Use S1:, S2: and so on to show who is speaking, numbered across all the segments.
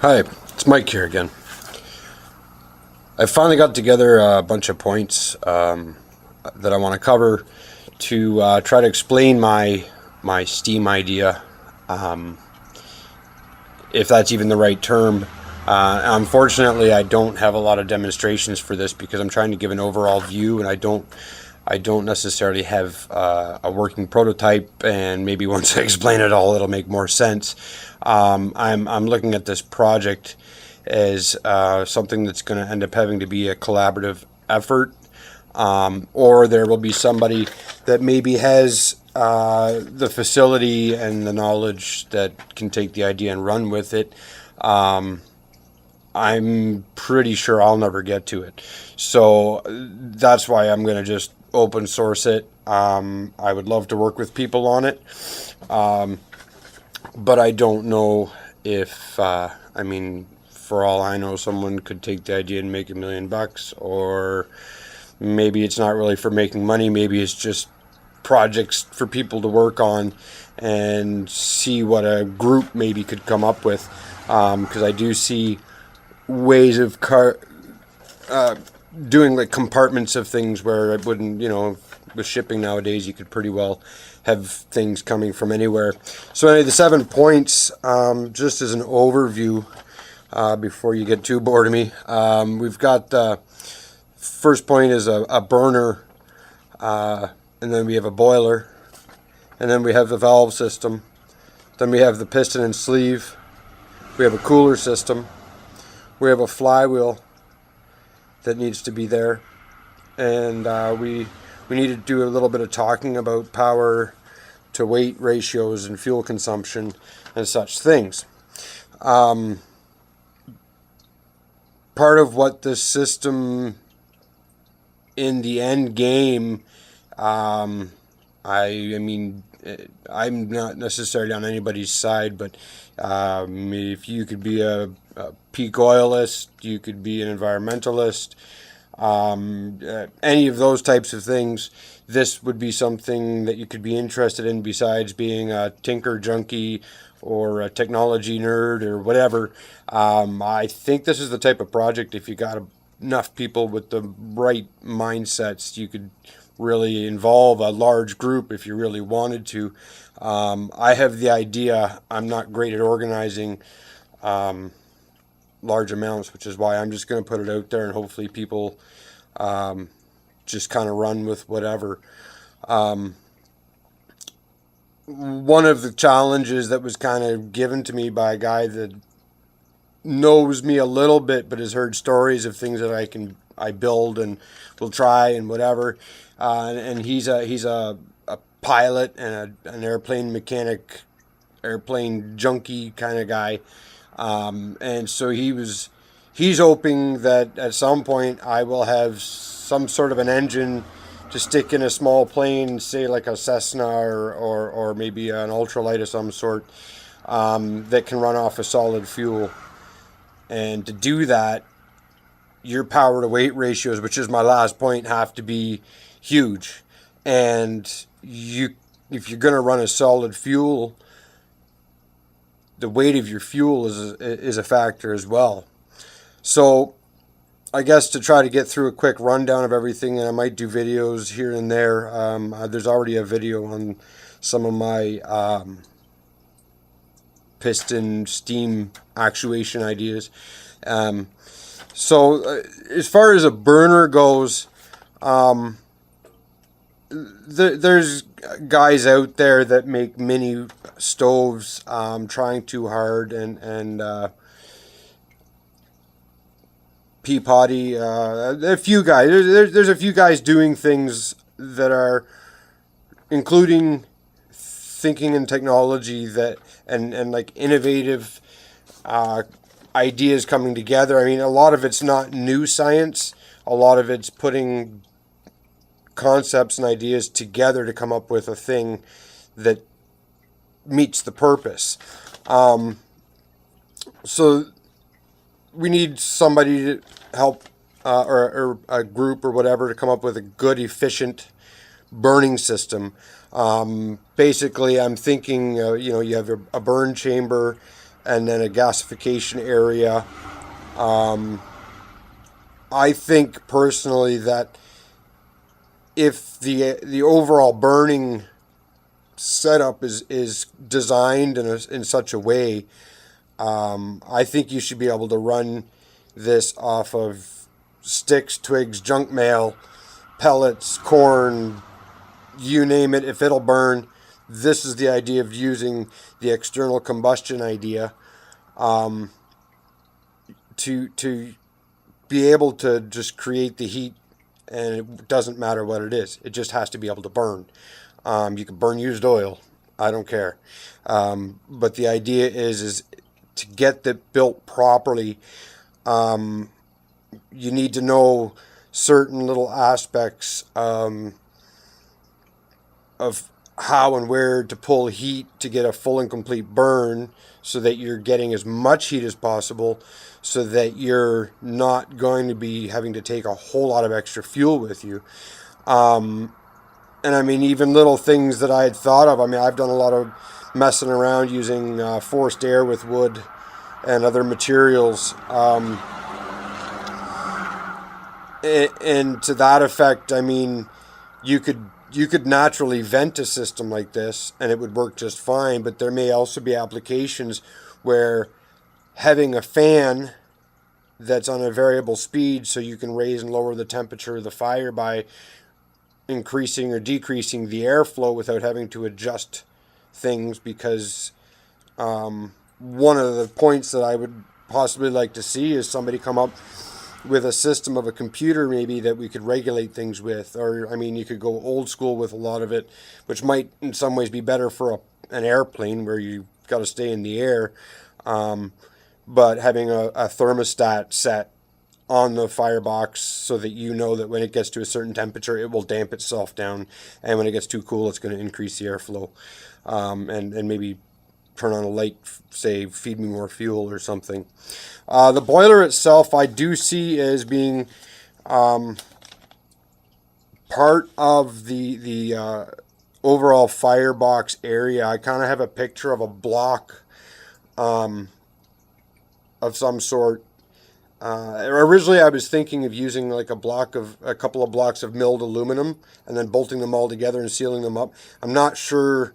S1: Hi, it's Mike here again. I finally got together a bunch of points that I want to cover to try to explain my Steam idea, if that's even the right term. Unfortunately, I don't have a lot of demonstrations for this because I'm trying to give an overall view, and I don't necessarily have a working prototype. And maybe once I explain it all, it'll make more sense. I'm looking at this project as something that's going to end up having to be a collaborative effort, or there will be somebody that maybe has the facility and the knowledge that can take the idea and run with it. I'm pretty sure I'll never get to it. So that's why I'm going to just open source it. I would love to work with people on it. But I don't know if, for all I know, someone could take the idea and make $1 million, or maybe it's not really for making money. Maybe it's just projects for people to work on and see what a group maybe could come up with. Because I do see ways of doing like compartments of things where it wouldn't, with shipping nowadays, you could pretty well have things coming from anywhere. So anyway, the 7 points, just as an overview, before you get too bored of me, we've got the first point is a burner, and then we have a boiler, and then we have the valve system, then we have the piston and sleeve, we have a cooler system, we have a flywheel that needs to be there, and we need to do a little bit of talking about power to weight ratios and fuel consumption and such things. Part of what this system in the end game, I'm not necessarily on anybody's side, but if you could be a peak oilist, you could be an environmentalist, any of those types of things, this would be something that you could be interested in besides being a tinker junkie or a technology nerd or whatever. I think this is the type of project, if you got enough people with the right mindsets, you could really involve a large group if you really wanted to. I have the idea. I'm not great at organizing large amounts, which is why I'm just going to put it out there and hopefully people just kind of run with whatever. One of the challenges that was kind of given to me by a guy that knows me a little bit but has heard stories of things that I build and will try and whatever, and he's a pilot and an airplane mechanic, airplane junkie kind of guy, and so he's hoping that at some point I will have some sort of an engine to stick in a small plane, say like a Cessna or maybe an ultralight of some sort, that can run off a solid fuel. And to do that, your power to weight ratios, which is my last point, have to be huge. And if you're going to run a solid fuel, the weight of your fuel is a factor as well. So I guess to try to get through a quick rundown of everything, and I might do videos here and there. There's already a video on some of my piston steam actuation ideas. So as far as a burner goes, there's guys out there that make mini stoves, trying too hard, and Peapody, a few guys. There's a few guys doing things that are including thinking and technology that and like innovative ideas coming together. I mean, a lot of it's not new science. A lot of it's putting concepts and ideas together to come up with a thing that meets the purpose. So we need somebody to help, or a group or whatever, to come up with a good, efficient burning system. Basically, I'm thinking, you have a burn chamber and then a gasification area. I think personally that if the overall burning setup is designed in such a way, I think you should be able to run this off of sticks, twigs, junk mail, pellets, corn, you name it. If it'll burn, this is the idea of using the external combustion idea, to be able to just create the heat, and it doesn't matter what it is. It just has to be able to burn. You can burn used oil. I don't care. But the idea is to get that built properly. You need to know certain little aspects of how and where to pull heat to get a full and complete burn, so that you're getting as much heat as possible, so that you're not going to be having to take a whole lot of extra fuel with you. And I mean, even little things that I had thought of. I mean, I've done a lot of messing around using forced air with wood and other materials. And to that effect, I mean, you could naturally vent a system like this and it would work just fine. But there may also be applications where having a fan that's on a variable speed, so you can raise and lower the temperature of the fire by increasing or decreasing the airflow without having to adjust things. Because one of the points that I would possibly like to see is somebody come up with a system of a computer maybe that we could regulate things with. Or I mean, you could go old school with a lot of it, which might in some ways be better for an airplane where you got to stay in the air, but having a thermostat set on the firebox so that you know that when it gets to a certain temperature, it will damp itself down, and when it gets too cool, it's going to increase the airflow, and maybe turn on a light, say feed me more fuel or something. The boiler itself I do see as being part of the overall firebox area. I kind of have a picture of a block of some sort. Originally, I was thinking of using like a couple of blocks of milled aluminum and then bolting them all together and sealing them up. I'm not sure,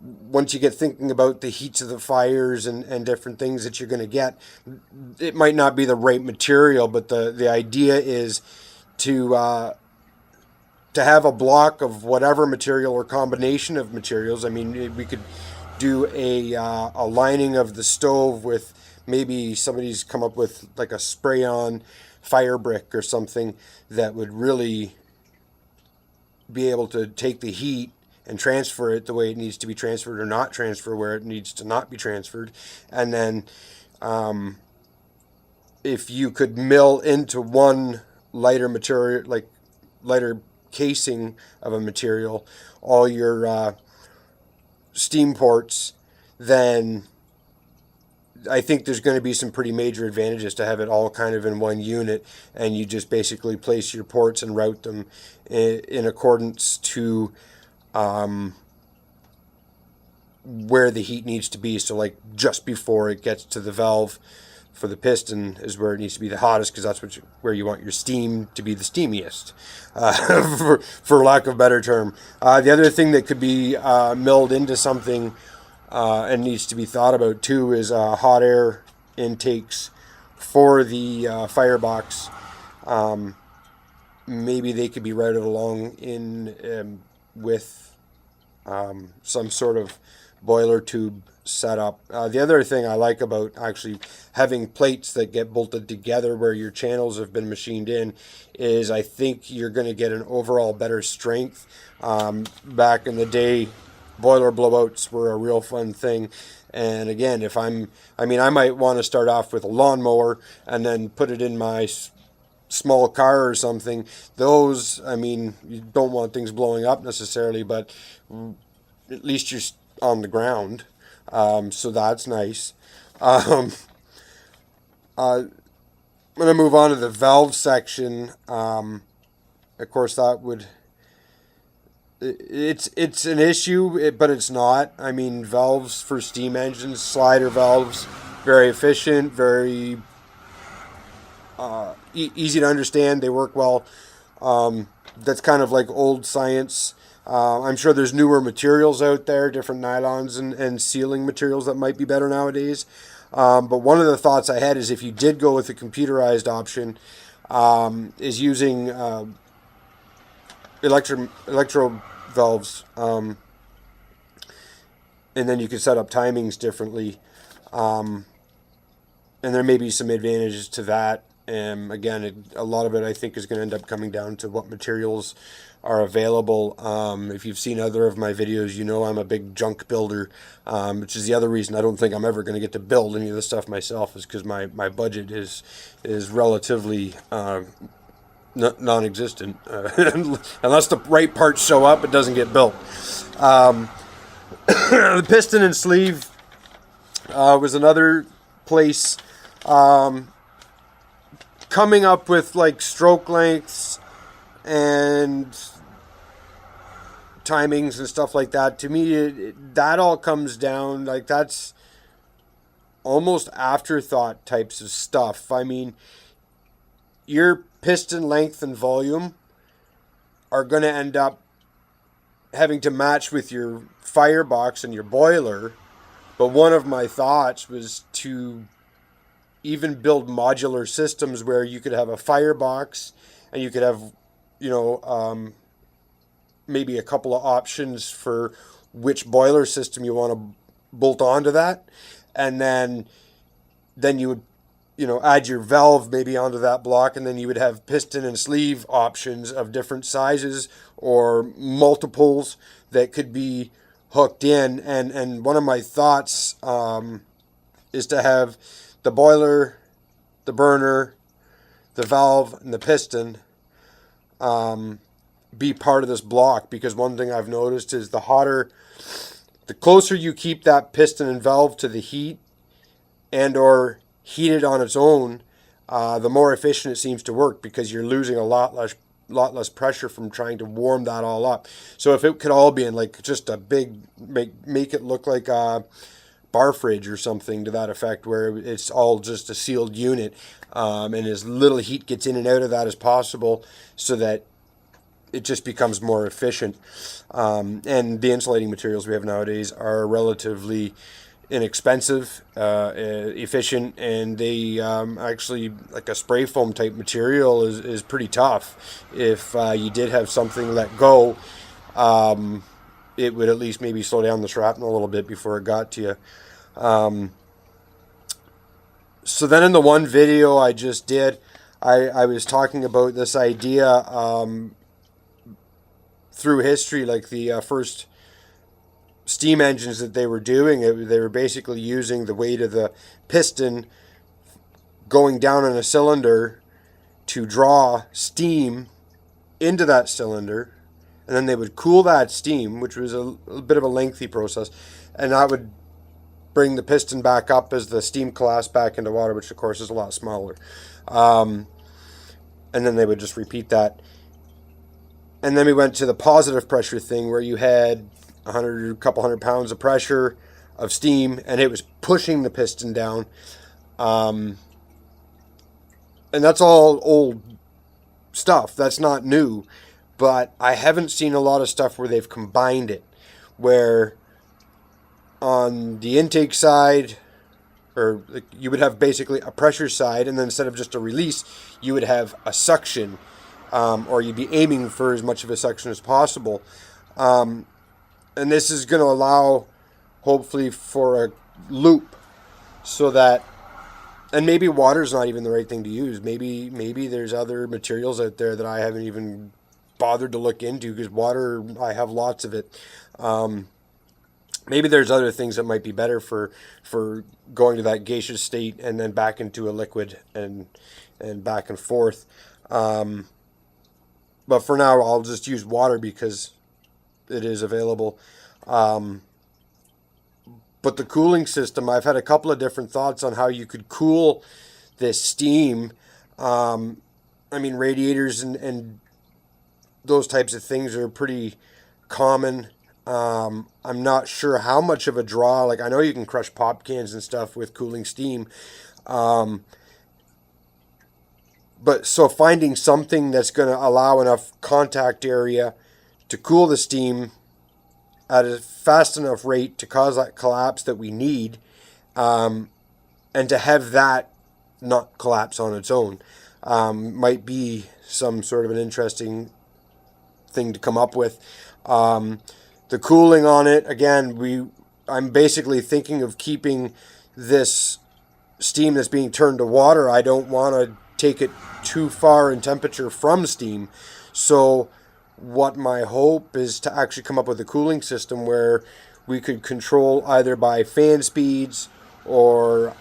S1: once you get thinking about the heats of the fires and different things that you're going to get, it might not be the right material. But the idea is to have a block of whatever material or combination of materials. I mean, we could do a lining of the stove with, maybe somebody's come up with like a spray-on fire brick or something that would really be able to take the heat and transfer it the way it needs to be transferred, or not transfer where it needs to not be transferred. And then if you could mill into one lighter material, like lighter casing of a material, all your steam ports, then I think there's going to be some pretty major advantages to have it all kind of in one unit, and you just basically place your ports and route them in accordance to where the heat needs to be. So like just before it gets to the valve for the piston is where it needs to be the hottest, because that's where you want your steam to be the steamiest, for lack of a better term. The other thing that could be milled into something and needs to be thought about too is hot air intakes for the firebox. Maybe they could be routed along in with some sort of boiler tube setup. The other thing I like about actually having plates that get bolted together where your channels have been machined in is I think you're going to get an overall better strength. Back in the day, boiler blowouts were a real fun thing. And again, I might want to start off with a lawnmower and then put it in my small car or something. Those, I mean, you don't want things blowing up necessarily, but at least you're on the ground. So that's nice. I'm going to move on to the valve section. Of course, that would it's an issue, but it's not. I mean, valves for steam engines, slider valves, very efficient, very easy to understand. They work well. That's kind of like old science. I'm sure there's newer materials out there, different nylons and sealing materials that might be better nowadays. But one of the thoughts I had is if you did go with a computerized option, is using electro valves, and then you could set up timings differently. And there may be some advantages to that. And again, a lot of it I think is going to end up coming down to what materials are available. If you've seen other of my videos, you know I'm a big junk builder, which is the other reason I don't think I'm ever going to get to build any of this stuff myself, is because my budget is relatively non-existent. Unless the right parts show up, it doesn't get built. The piston and sleeve was another place. Coming up with like stroke lengths and timings and stuff like that, to me that all comes down, like, that's almost afterthought types of stuff. I mean, your piston length and volume are going to end up having to match with your firebox and your boiler. But one of my thoughts was to even build modular systems where you could have a firebox and you could have, maybe a couple of options for which boiler system you want to bolt onto that. And then you would, add your valve maybe onto that block, and then you would have piston and sleeve options of different sizes or multiples that could be hooked in. And one of my thoughts is to have the boiler, the burner, the valve, and the piston be part of this block. Because one thing I've noticed is the closer you keep that piston and valve to the heat and or heat it on its own, the more efficient it seems to work, because you're losing a lot less pressure from trying to warm that all up. So if it could all be in like just a big, make it look like a bar fridge or something to that effect, where it's all just a sealed unit, and as little heat gets in and out of that as possible, so that it just becomes more efficient. And the insulating materials we have nowadays are relatively inexpensive, efficient, and they actually, like a spray foam type material is pretty tough. If you did have something let go, it would at least maybe slow down the shrapnel a little bit before it got to you. So then in the one video I just did, I was talking about this idea through history, like the first steam engines that they were doing. They were basically using the weight of the piston going down in a cylinder to draw steam into that cylinder, and then they would cool that steam, which was a bit of a lengthy process, and that would bring the piston back up as the steam collapsed back into water, which of course is a lot smaller. And then they would just repeat that. And then we went to the positive pressure thing, where you had a couple hundred pounds of pressure of steam, and it was pushing the piston down. And that's all old stuff. That's not new. But I haven't seen a lot of stuff where they've combined it, where on the intake side, or you would have basically a pressure side, and then instead of just a release, you would have a suction, or you'd be aiming for as much of a suction as possible. And this is going to allow, hopefully, for a loop, so that, and maybe water's not even the right thing to use. Maybe there's other materials out there that I haven't even bothered to look into, because water, I have lots of it. Maybe there's other things that might be better for going to that gaseous state and then back into a liquid and back and forth. But for now, I'll just use water because it is available. But the cooling system, I've had a couple of different thoughts on how you could cool this steam. I mean, radiators and those types of things are pretty common. I'm not sure how much of a draw. Like, I know you can crush pop cans and stuff with cooling steam. But so finding something that's going to allow enough contact area to cool the steam at a fast enough rate to cause that collapse that we need, and to have that not collapse on its own, might be some sort of an interesting thing to come up with. The cooling on it, again, I'm basically thinking of keeping this steam that's being turned to water. I don't want to take it too far in temperature from steam. So what my hope is to actually come up with a cooling system where we could control either by fan speeds, or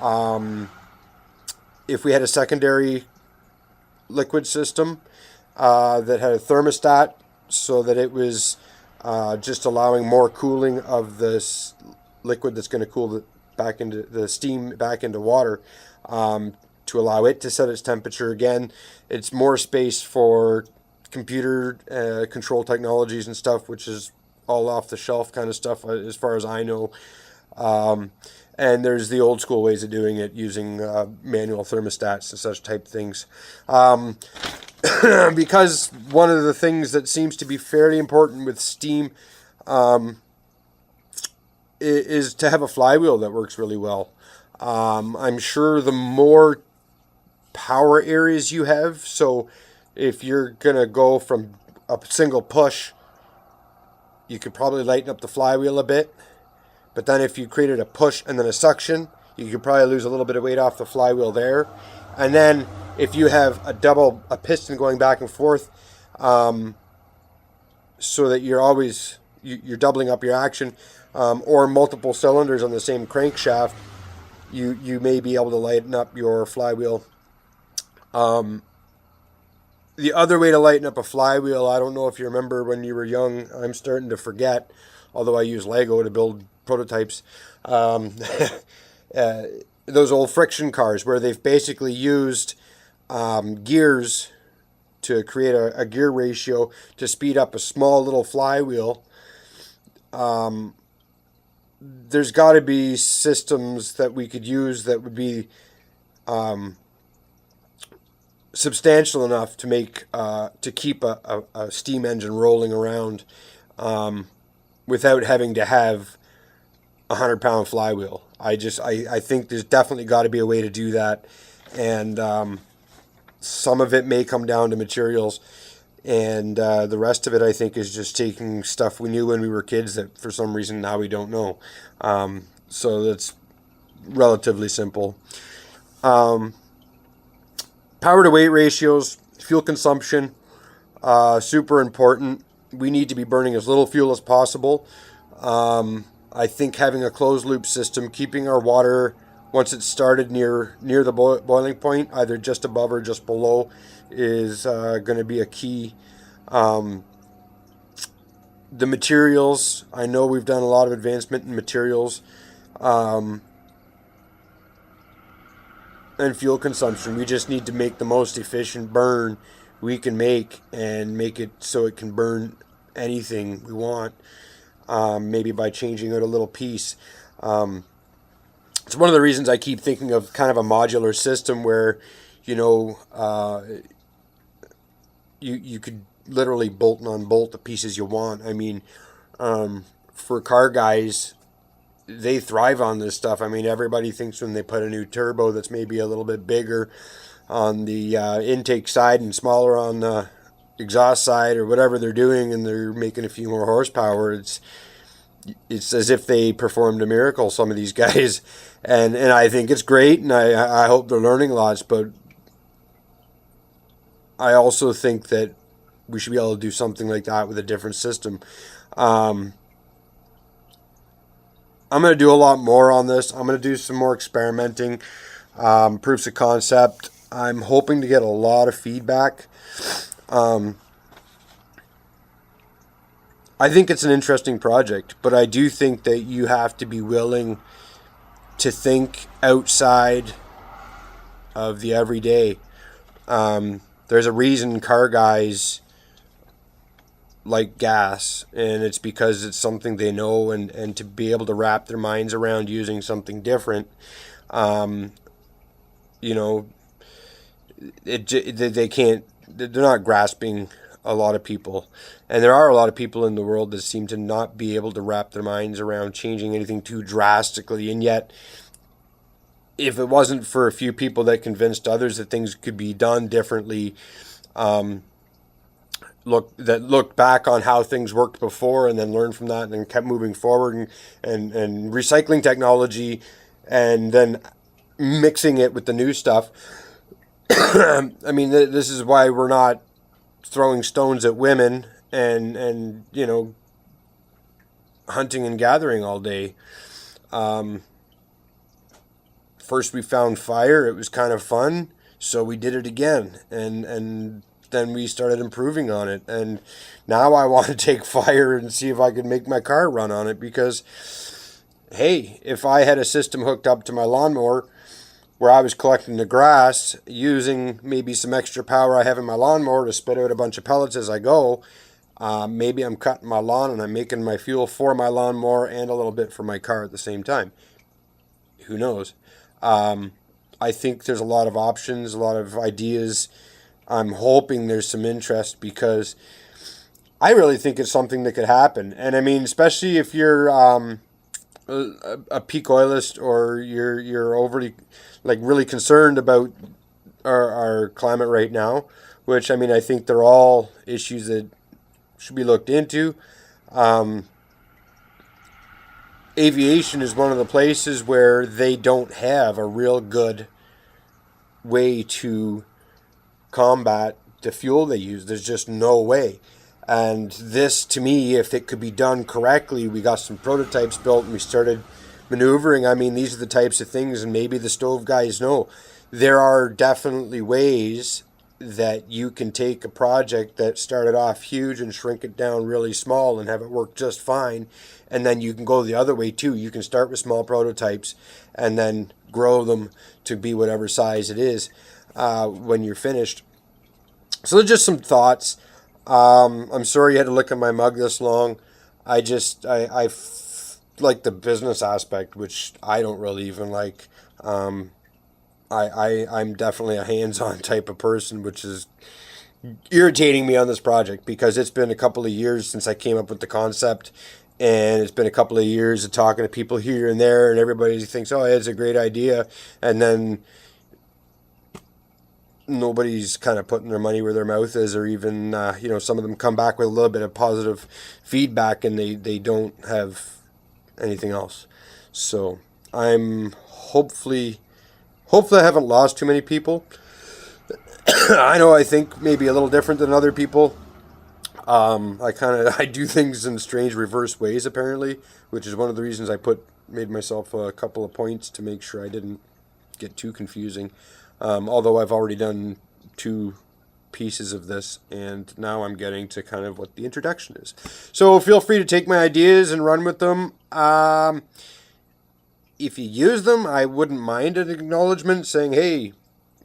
S1: if we had a secondary liquid system that had a thermostat, so that it was just allowing more cooling of this liquid that's going to cool back into the steam back into water, to allow it to set its temperature. Again, it's more space for computer control technologies and stuff, which is all off the shelf kind of stuff as far as I know. And there's the old school ways of doing it using manual thermostats and such type things. Because one of the things that seems to be fairly important with steam is to have a flywheel that works really well. I'm sure the more power areas you have, so if you're going to go from a single push, you could probably lighten up the flywheel a bit. But then if you created a push and then a suction, you could probably lose a little bit of weight off the flywheel there. And then if you have a piston going back and forth, so that you're doubling up your action, or multiple cylinders on the same crankshaft, you may be able to lighten up your flywheel. The other way to lighten up a flywheel, I don't know if you remember when you were young, I'm starting to forget, although I use Lego to build prototypes, those old friction cars where they've basically used gears to create a gear ratio to speed up a small little flywheel. There's got to be systems that we could use that would be substantial enough to make to keep a steam engine rolling around without having to have 100-pound flywheel. I think there's definitely got to be a way to do that, and some of it may come down to materials, and the rest of it I think is just taking stuff we knew when we were kids that for some reason now we don't know. So that's relatively simple. Power to weight ratios, fuel consumption, super important. We need to be burning as little fuel as possible. I think having a closed loop system, keeping our water once it's started near the boiling point, either just above or just below, is going to be a key. The materials, I know we've done a lot of advancement in materials, and fuel consumption. We just need to make the most efficient burn we can make, and make it so it can burn anything we want, maybe by changing out a little piece. It's one of the reasons I keep thinking of kind of a modular system where, you could literally bolt and unbolt the pieces you want. I mean, for car guys, they thrive on this stuff. I mean, everybody thinks when they put a new turbo that's maybe a little bit bigger on the intake side and smaller on the exhaust side or whatever they're doing, and they're making a few more horsepower, it's as if they performed a miracle, some of these guys. And I think it's great, and I hope they're learning lots, but I also think that we should be able to do something like that with a different system. I'm going to do a lot more on this. I'm going to do some more experimenting, proofs of concept. I'm hoping to get a lot of feedback. I think it's an interesting project, but I do think that you have to be willing to think outside of the everyday. There's a reason car guys like gas, and it's because it's something they know, and to be able to wrap their minds around using something different, um, you know, they can't, they're not grasping a lot of people. And there are a lot of people in the world that seem to not be able to wrap their minds around changing anything too drastically. And yet, if it wasn't for a few people that convinced others that things could be done differently, um, looked back on how things worked before and then learned from that and then kept moving forward, and recycling technology and then mixing it with the new stuff. I mean, this is why we're not throwing stones at women and hunting and gathering all day. First we found fire, it was kind of fun, so we did it again, and then we started improving on it, and now I want to take fire and see if I can make my car run on it, because hey, if I had a system hooked up to my lawnmower where I was collecting the grass using maybe some extra power I have in my lawnmower to spit out a bunch of pellets as I go, maybe I'm cutting my lawn and I'm making my fuel for my lawnmower and a little bit for my car at the same time. Who knows? I think there's a lot of options, a lot of ideas. I'm hoping there's some interest, because I really think it's something that could happen. And I mean, especially if you're a peak oilist, or you're overly, like, really concerned about our climate right now, which, I mean, I think they're all issues that should be looked into. Aviation is one of the places where they don't have a real good way to combat the fuel they use. There's just no way. And this, to me, if it could be done correctly, we got some prototypes built and we started maneuvering. I mean, these are the types of things, and maybe the stove guys know. There are definitely ways that you can take a project that started off huge and shrink it down really small and have it work just fine. And then you can go the other way too. You can start with small prototypes and then grow them to be whatever size it is when you're finished. So they're just some thoughts. I'm sorry you had to look at my mug this long. I like the business aspect, which I don't really even like. I'm definitely a hands-on type of person, which is irritating me on this project, because it's been a couple of years since I came up with the concept, and it's been a couple of years of talking to people here and there, and everybody thinks, oh, it's a great idea, and then nobody's kind of putting their money where their mouth is, or even some of them come back with a little bit of positive feedback, and they don't have anything else. So I'm hopefully I haven't lost too many people. I know I think maybe a little different than other people. I do things in strange reverse ways, apparently, which is one of the reasons I made myself a couple of points to make sure I didn't get too confusing. Although I've already done 2 pieces of this, and now I'm getting to kind of what the introduction is. So feel free to take my ideas and run with them. If you use them, I wouldn't mind an acknowledgement saying, hey,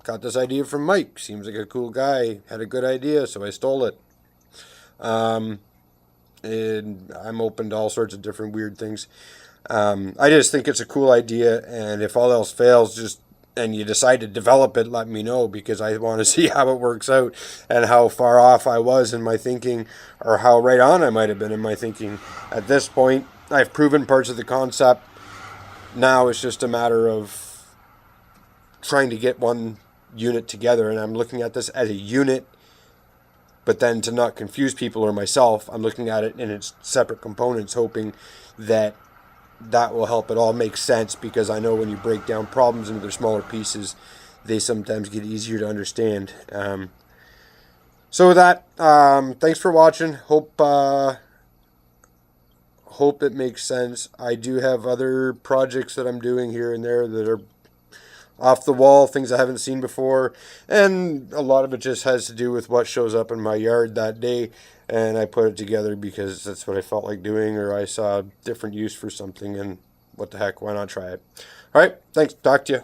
S1: got this idea from Mike. Seems like a cool guy. Had a good idea, so I stole it. And I'm open to all sorts of different weird things. I just think it's a cool idea, and if all else fails, and you decide to develop it, let me know, because I want to see how it works out and how far off I was in my thinking, or how right on I might have been in my thinking. At this point, I've proven parts of the concept. Now it's just a matter of trying to get one unit together, and I'm looking at this as a unit, but then to not confuse people or myself, I'm looking at it in its separate components, hoping that will help it all make sense, because I know when you break down problems into their smaller pieces, they sometimes get easier to understand. So with that, thanks for watching. Hope it makes sense. I do have other projects that I'm doing here and there that are off the wall, things I haven't seen before, and a lot of it just has to do with what shows up in my yard that day, and I put it together because that's what I felt like doing, or I saw a different use for something, and what the heck, why not try it? All right, thanks. Talk to you.